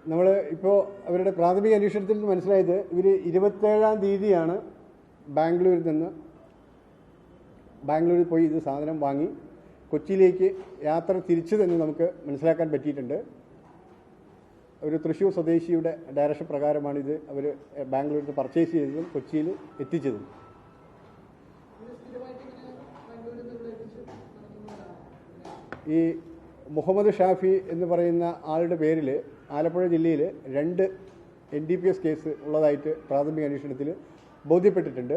നമ്മൾ ഇപ്പോൾ അവരുടെ പ്രാഥമിക അന്വേഷണത്തിൽ നിന്ന് മനസ്സിലായത് ഇവർ 27-ാം തീയതിയാണ് ബാംഗ്ലൂരിൽ പോയി ഇത് സാധനം വാങ്ങി കൊച്ചിയിലേക്ക് യാത്ര തിരിച്ചതെന്ന് നമുക്ക് മനസ്സിലാക്കാൻ പറ്റിയിട്ടുണ്ട്. ഒരു തൃശ്ശൂർ സ്വദേശിയുടെ ഡയറക്ഷൻ പ്രകാരമാണിത് അവർ ബാംഗ്ലൂരിൽ നിന്ന് പർച്ചേസ് ചെയ്തതും കൊച്ചിയിൽ എത്തിച്ചതും. ഈ മുഹമ്മദ് ഷാഫി എന്ന് പറയുന്ന ആളുടെ പേരിൽ ആലപ്പുഴ ജില്ലയിൽ 2 NDPS കേസ് ഉള്ളതായിട്ട് പ്രാഥമിക അന്വേഷണത്തിൽ ബോധ്യപ്പെട്ടിട്ടുണ്ട്.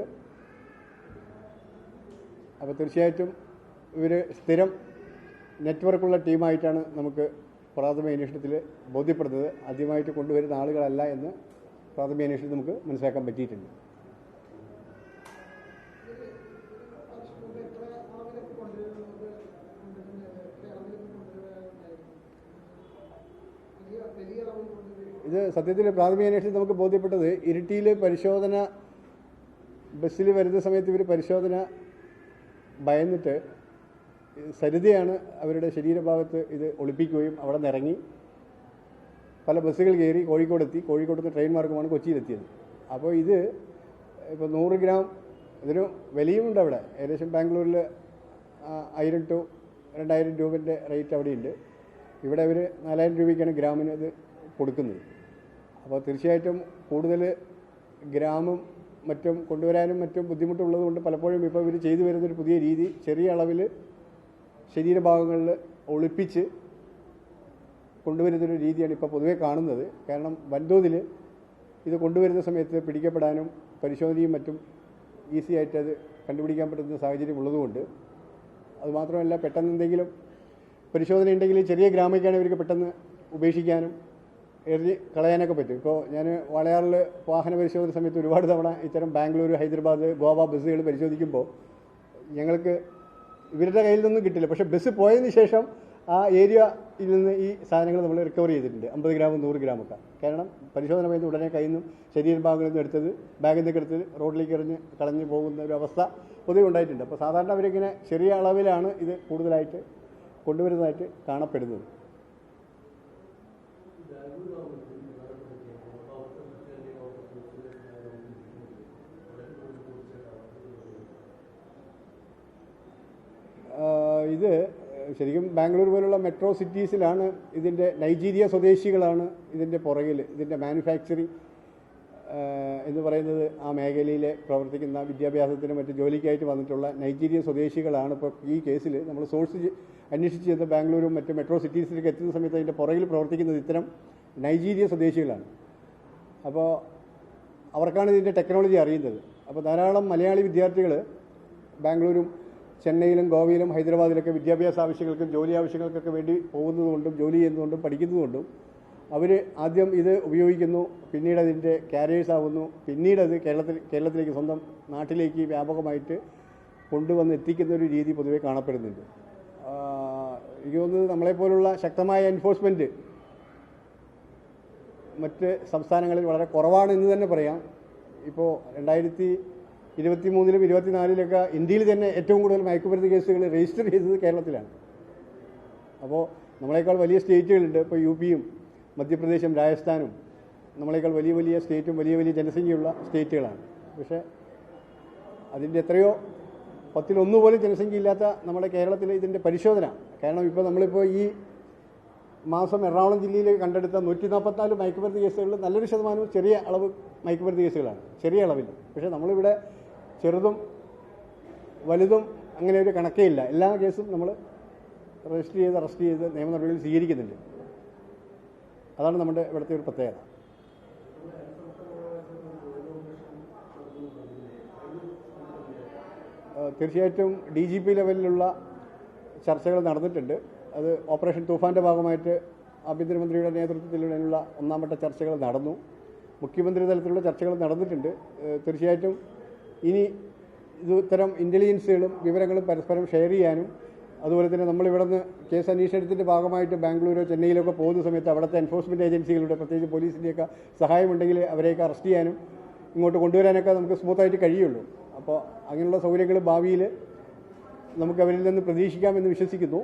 അപ്പോൾ തീർച്ചയായിട്ടും ഇവർ സ്ഥിരം നെറ്റ്വർക്കുള്ള ടീമായിട്ടാണ് നമുക്ക് പ്രാഥമിക അന്വേഷണത്തിൽ ബോധ്യപ്പെടുന്നത്. ആദ്യമായിട്ട് കൊണ്ടുവരുന്ന ആളുകളല്ല എന്ന് പ്രാഥമിക അന്വേഷണത്തിൽ നമുക്ക് മനസ്സിലാക്കാൻ പറ്റിയിട്ടുണ്ട്. ഇത് സത്യത്തിൽ പ്രാഥമിക അന്വേഷണത്തിൽ നമുക്ക് ബോധ്യപ്പെട്ടത് ഇരിട്ടിയിൽ പരിശോധന ബസ്സിൽ വരുന്ന സമയത്ത് ഇവർ പരിശോധന ഭയന്നിട്ട് സരിതയാണ് അവരുടെ ശരീരഭാഗത്ത് ഇത് ഒളിപ്പിക്കുകയും അവിടെ നിന്ന് ഇറങ്ങി പല ബസ്സുകൾ കയറി കോഴിക്കോടെത്തി. കോഴിക്കോട് നിന്ന് ട്രെയിൻ മാർഗമാണ് കൊച്ചിയിലെത്തിയത്. അപ്പോൾ ഇത് ഇപ്പോൾ 100 ഗ്രാം ഇതിന് വിലയുമുണ്ട് അവിടെ. ഏകദേശം ബാംഗ്ലൂരിൽ 1000 to 2000 രൂപൻ്റെ റേറ്റ് അവിടെയുണ്ട്. ഇവിടെ അവർ 4000 രൂപയ്ക്കാണ് ഗ്രാമിന് അത് കൊടുക്കുന്നത്. അപ്പോൾ തീർച്ചയായിട്ടും കൂടുതൽ ഗ്രാമും മറ്റും കൊണ്ടുവരാനും മറ്റും ബുദ്ധിമുട്ടുള്ളത് കൊണ്ട് പലപ്പോഴും ഇപ്പോൾ ഇവർ ചെയ്തു വരുന്നൊരു പുതിയ രീതി ചെറിയ അളവിൽ ശരീരഭാഗങ്ങളിൽ ഒളിപ്പിച്ച് കൊണ്ടുവരുന്നൊരു രീതിയാണ് ഇപ്പോൾ പൊതുവെ കാണുന്നത്. കാരണം വൻതോതിൽ ഇത് കൊണ്ടുവരുന്ന സമയത്ത് പിടിക്കപ്പെടാനും പരിശോധനയും മറ്റും ഈസി ആയിട്ട് അത് കണ്ടുപിടിക്കാൻ പറ്റുന്ന സാഹചര്യം ഉള്ളതുകൊണ്ട്, അതുമാത്രമല്ല പെട്ടെന്ന് എന്തെങ്കിലും പരിശോധന ഉണ്ടെങ്കിൽ ചെറിയ ഗ്രാമയ്ക്കാണ് ഇവർക്ക് പെട്ടെന്ന് ഉപേക്ഷിക്കാനും എറിഞ്ഞ് കളയാനൊക്കെ പറ്റും. ഇപ്പോൾ ഞാൻ വാളയാറിൽ വാഹന പരിശോധന സമയത്ത് ഒരുപാട് തവണ ഇത്തരം ബാംഗ്ലൂർ, ഹൈദരാബാദ്, ഗോവ ബസ്സുകൾ പരിശോധിക്കുമ്പോൾ ഞങ്ങൾക്ക് ഇവരുടെ കയ്യിൽ നിന്നും കിട്ടില്ല. പക്ഷേ ബസ് പോയതിന് ശേഷം ആ ഏരിയയിൽ നിന്ന് ഈ സാധനങ്ങൾ നമ്മൾ റിക്കവർ ചെയ്തിട്ടുണ്ട്. 50 ഗ്രാം 100 ഗ്രാമൊക്കെ. കാരണം പരിശോധന കഴിഞ്ഞ് ഉടനെ കയ്യിൽ നിന്നും ശരീരഭാഗങ്ങളിൽ നിന്ന് എടുത്തത് ബാഗിൽ നിന്നൊക്കെ എടുത്ത് റോഡിലേക്ക് കളഞ്ഞ് പോകുന്ന ഒരു അവസ്ഥ പൊതുവെ ഉണ്ടായിട്ടുണ്ട്. അപ്പോൾ സാധാരണ അവരിങ്ങനെ ചെറിയ അളവിലാണ് ഇത് കൂടുതലായിട്ട് കൊണ്ടുവരുന്നതായിട്ട് കാണപ്പെടുന്നത്. ഇത് ശരിക്കും ബാംഗ്ലൂർ പോലുള്ള മെട്രോ സിറ്റീസിലാണ് ഇതിൻ്റെ നൈജീരിയ സ്വദേശികളാണ് ഇതിൻ്റെ പുറകിൽ. ഇതിൻ്റെ മാനുഫാക്ചറിങ് എന്ന് പറയുന്നത് ആ മേഖലയിൽ പ്രവർത്തിക്കുന്ന വിദ്യാഭ്യാസത്തിനും മറ്റ് ജോലിക്കായിട്ട് വന്നിട്ടുള്ള നൈജീരിയ സ്വദേശികളാണ് ഇപ്പോൾ ഈ കേസിൽ നമ്മൾ സോഴ്സ് അന്വേഷിച്ച് ചെന്ന് ബാംഗ്ലൂരും മറ്റ് മെട്രോ സിറ്റീസിലേക്ക് എത്തുന്ന സമയത്ത് അതിൻ്റെ പുറകിൽ പ്രവർത്തിക്കുന്നത് ഇത്തരം നൈജീരിയ സ്വദേശികളാണ്. അപ്പോൾ അവർക്കാണ് ഇതിൻ്റെ ടെക്നോളജി അറിയുന്നത്. അപ്പോൾ ധാരാളം മലയാളി വിദ്യാർത്ഥികൾ ബാംഗ്ലൂരും ചെന്നൈയിലും ഗോവയിലും ഹൈദരാബാദിലൊക്കെ വിദ്യാഭ്യാസ ആവശ്യങ്ങൾക്കും ജോലി ആവശ്യങ്ങൾക്കൊക്കെ വേണ്ടി പോകുന്നതുകൊണ്ടും ജോലി ചെയ്യുന്നതുകൊണ്ടും പഠിക്കുന്നതുകൊണ്ടും അവർ ആദ്യം ഇത് ഉപയോഗിക്കുന്നു, പിന്നീട് അതിൻ്റെ ക്യാരിയേഴ്സ് ആവുന്നു, പിന്നീട് അത് കേരളത്തിലേക്ക് സ്വന്തം നാട്ടിലേക്ക് വ്യാപകമായിട്ട് കൊണ്ടുവന്ന് എത്തിക്കുന്ന ഒരു രീതി പൊതുവെ കാണപ്പെടുന്നുണ്ട്. എനിക്ക് തോന്നുന്നത് നമ്മളെപ്പോലുള്ള ശക്തമായ എൻഫോഴ്സ്മെൻറ്റ് മറ്റ് സംസ്ഥാനങ്ങളിൽ വളരെ കുറവാണ് എന്ന് തന്നെ പറയാം. ഇപ്പോൾ 2023-ലും 2024-ലൊക്കെ ഇന്ത്യയിൽ തന്നെ ഏറ്റവും കൂടുതൽ മയക്കുമരുന്ന് കേസുകൾ രജിസ്റ്റർ ചെയ്തത് കേരളത്തിലാണ്. അപ്പോൾ നമ്മളെക്കാൾ വലിയ സ്റ്റേറ്റുകളുണ്ട്. ഇപ്പോൾ UP-യും മധ്യപ്രദേശും രാജസ്ഥാനും നമ്മളെക്കാൾ വലിയ വലിയ സ്റ്റേറ്റും വലിയ വലിയ ജനസംഖ്യയുള്ള സ്റ്റേറ്റുകളാണ്. പക്ഷേ അതിൻ്റെ എത്രയോ 10-1 പോലും ജനസംഖ്യ ഇല്ലാത്ത നമ്മുടെ കേരളത്തിൽ ഇതിൻ്റെ പരിശോധന. കാരണം ഇപ്പോൾ നമ്മളിപ്പോൾ ഈ മാസം എറണാകുളം ജില്ലയിൽ കണ്ടെടുത്ത 144 മയക്കുമരുന്ന് കേസുകളിൽ നല്ലൊരു ശതമാനവും ചെറിയ അളവ് മയക്കുമരുന്ന് കേസുകളാണ്, ചെറിയ അളവിൽ. പക്ഷേ നമ്മളിവിടെ ചെറുതും വലുതും അങ്ങനെ ഒരു കണക്കേ ഇല്ല. എല്ലാ കേസും നമ്മൾ അറസ്റ്റ് ചെയ്ത് നിയമ നടപടികൾ സ്വീകരിക്കുന്നുണ്ട്. അതാണ് നമ്മുടെ ഇവിടുത്തെ ഒരു പ്രത്യേകത. തീർച്ചയായിട്ടും DGP ലെവലിലുള്ള ചർച്ചകൾ നടന്നിട്ടുണ്ട്. അത് ഓപ്പറേഷൻ തൂഫാൻ്റെ ഭാഗമായിട്ട് ആഭ്യന്തരമന്ത്രിയുടെ നേതൃത്വത്തിലുള്ള 1ാം വട്ട ചർച്ചകൾ നടന്നു. മുഖ്യമന്ത്രി തലത്തിലുള്ള ചർച്ചകൾ നടന്നിട്ടുണ്ട്. തീർച്ചയായിട്ടും ഇനി ഇത്തരം ഇൻ്റലിജൻസുകളും വിവരങ്ങളും പരസ്പരം ഷെയർ ചെയ്യാനും, അതുപോലെ തന്നെ നമ്മളിവിടെ നിന്ന് കേസ് അന്വേഷണത്തിൻ്റെ ഭാഗമായിട്ട് ബാംഗ്ലൂരോ ചെന്നൈയിലൊക്കെ പോകുന്ന സമയത്ത് അവിടുത്തെ എൻഫോഴ്സ്മെൻറ്റ് ഏജൻസികളുടെ പ്രത്യേകിച്ച് പോലീസിൻ്റെയൊക്കെ സഹായമുണ്ടെങ്കിൽ അവരെയൊക്കെ അറസ്റ്റ് ചെയ്യാനും ഇങ്ങോട്ട് കൊണ്ടുവരാനൊക്കെ നമുക്ക് സ്മൂത്തായിട്ട് കഴിയുള്ളൂ. അപ്പോൾ അങ്ങനെയുള്ള സൗകര്യങ്ങൾ ഭാവിയിൽ നമുക്ക് അവരിൽ നിന്ന് പ്രതീക്ഷിക്കാമെന്ന് വിശ്വസിക്കുന്നു.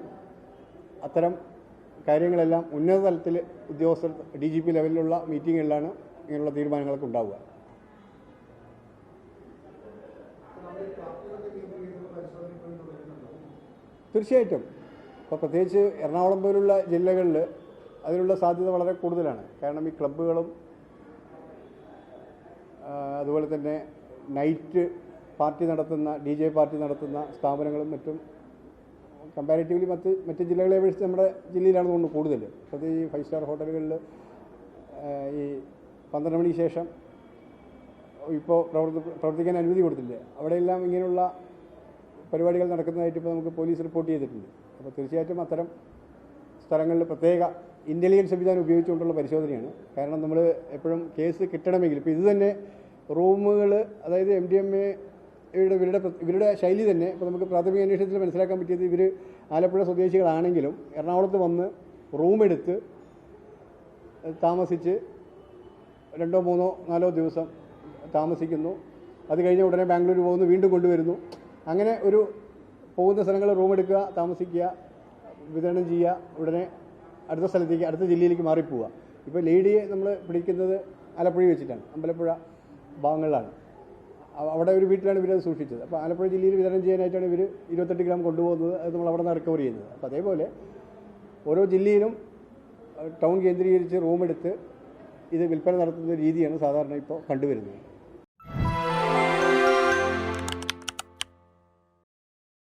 അത്തരം കാര്യങ്ങളെല്ലാം ഉന്നത തലത്തിൽ ഉദ്യോഗസ്ഥർ DGP ലെവലിലുള്ള മീറ്റിങ്ങുകളിലാണ് ഇങ്ങനെയുള്ള തീരുമാനങ്ങളൊക്കെ ഉണ്ടാവുക. തീർച്ചയായിട്ടും ഇപ്പോൾ പ്രത്യേകിച്ച് എറണാകുളം പോലുള്ള ജില്ലകളിൽ അതിനുള്ള സാധ്യത വളരെ കൂടുതലാണ്. കാരണം ഈ ക്ലബ്ബുകളും അതുപോലെ തന്നെ നൈറ്റ് പാർട്ടി നടത്തുന്ന DJ പാർട്ടി നടത്തുന്ന സ്ഥാപനങ്ങളും മറ്റും കമ്പാരിറ്റീവ്ലി മറ്റ് ജില്ലകളെ അപേക്ഷിച്ച് നമ്മുടെ ജില്ലയിലാണ് തോന്നുന്നു കൂടുതൽ. പ്രത്യേകിച്ച് ഈ 5 സ്റ്റാർ ഹോട്ടലുകളിൽ ഈ 12 മണിക്ക് ശേഷം ഇപ്പോൾ പ്രവർത്തിക്കാൻ അനുമതി കൊടുത്തില്ല. അവിടെയെല്ലാം ഇങ്ങനെയുള്ള പരിപാടികൾ നടക്കുന്നതായിട്ട് ഇപ്പോൾ നമുക്ക് പോലീസ് റിപ്പോർട്ട് ചെയ്തിട്ടുണ്ട്. അപ്പോൾ തീർച്ചയായിട്ടും അത്തരം സ്ഥലങ്ങളിൽ പ്രത്യേക ഇൻ്റലിജൻസ് സംവിധാനം ഉപയോഗിച്ചുകൊണ്ടുള്ള പരിശോധനയാണ്. കാരണം നമ്മൾ എപ്പോഴും കേസ് കിട്ടണമെങ്കിൽ ഇപ്പോൾ ഇത് തന്നെ റൂമുകൾ, അതായത് MDMA ഇവരുടെ ശൈലി തന്നെ ഇപ്പോൾ നമുക്ക് പ്രാഥമിക അന്വേഷണത്തിൽ മനസ്സിലാക്കാൻ പറ്റിയത് ഇവർ ആലപ്പുഴ സ്വദേശികളാണെങ്കിലും എറണാകുളത്ത് വന്ന് റൂമെടുത്ത് താമസിച്ച് 2 3 4 ദിവസം താമസിക്കുന്നു. അത് കഴിഞ്ഞ ഉടനെ ബാംഗ്ലൂർ പോകുന്നു, വീണ്ടും കൊണ്ടുവരുന്നു. അങ്ങനെ ഒരു പോകുന്ന സ്ഥലങ്ങളിൽ റൂമെടുക്കുക, താമസിക്കുക, വിതരണം ചെയ്യുക, ഉടനെ അടുത്ത സ്ഥലത്തേക്ക് അടുത്ത ജില്ലയിലേക്ക് മാറിപ്പോവുക. ഇപ്പോൾ ലേഡിയെ നമ്മൾ പിടിക്കുന്നത് ആലപ്പുഴ വെച്ചിട്ടാണ്, അമ്പലപ്പുഴ ഭാഗങ്ങളിലാണ്. അവിടെ ഒരു വീട്ടിലാണ് ഇവരത് സൂക്ഷിച്ചത്. അപ്പോൾ ആലപ്പുഴ ജില്ലയിൽ വിതരണം ചെയ്യാനായിട്ടാണ് ഇവർ 28 ഗ്രാം കൊണ്ടുപോകുന്നത്. അത് നമ്മൾ അവിടെ നിന്ന് റിക്കവർ ചെയ്യുന്നത്. അപ്പോൾ അതേപോലെ ഓരോ ജില്ലയിലും ടൗൺ കേന്ദ്രീകരിച്ച് റൂമെടുത്ത് ഇത് വിൽപ്പന നടത്തുന്ന രീതിയാണ് സാധാരണ ഇപ്പോൾ കണ്ടുവരുന്നത്.